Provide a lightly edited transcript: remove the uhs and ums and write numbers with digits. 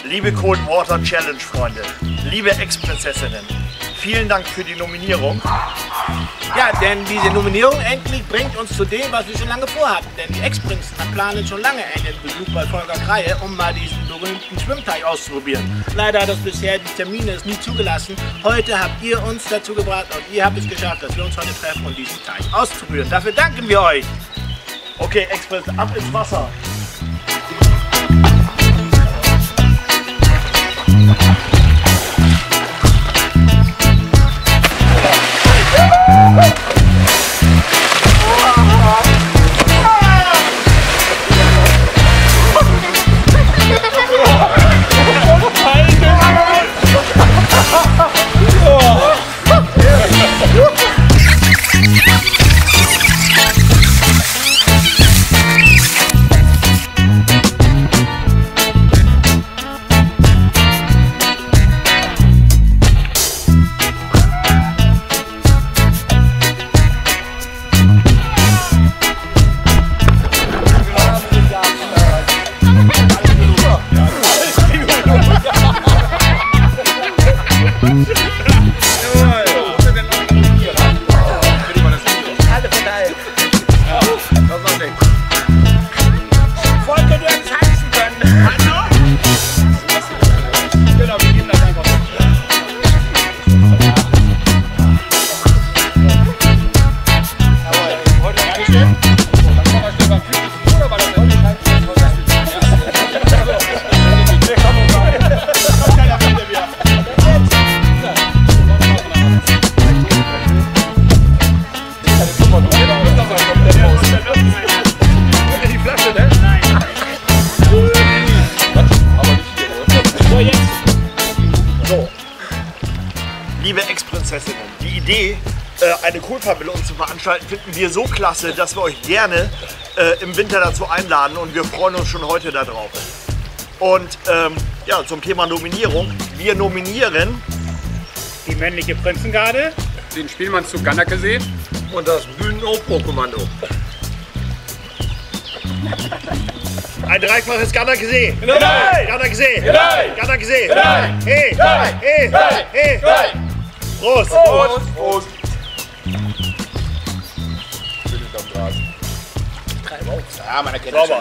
Liebe Cold Water Challenge Freunde, liebe Ex-Prinzessinnen, vielen Dank für die Nominierung. Ja, denn diese Nominierung endlich bringt uns zu dem, was wir schon lange vorhatten. Denn die Ex-Prinzen planen schon lange einen Besuch bei Volker Kreie, um mal diesen berühmten Schwimmteich auszuprobieren. Leider hat das bisher die Termine nie zugelassen. Heute habt ihr uns dazu gebracht und ihr habt es geschafft, dass wir uns heute treffen und diesen Teich auszuprobieren. Dafür danken wir euch. Okay, Ex-Prinzen, ab ins Wasser. So, liebe Ex-Prinzessinnen, die Idee, eine Kohlpavillon zu veranstalten, finden wir so klasse, dass wir euch gerne im Winter dazu einladen und wir freuen uns schon heute darauf. Und ja, zum Thema Nominierung. Wir nominieren die männliche Prinzengarde, den Spielmannszug Gannerkesee und das Bühnenaufbaukommando. ein dreifaches Gannerkesee. Gannerkesee. Gannerkesee. Hey, hey, hey, hey. Prost. Prost. Ja, man erkennt es schon.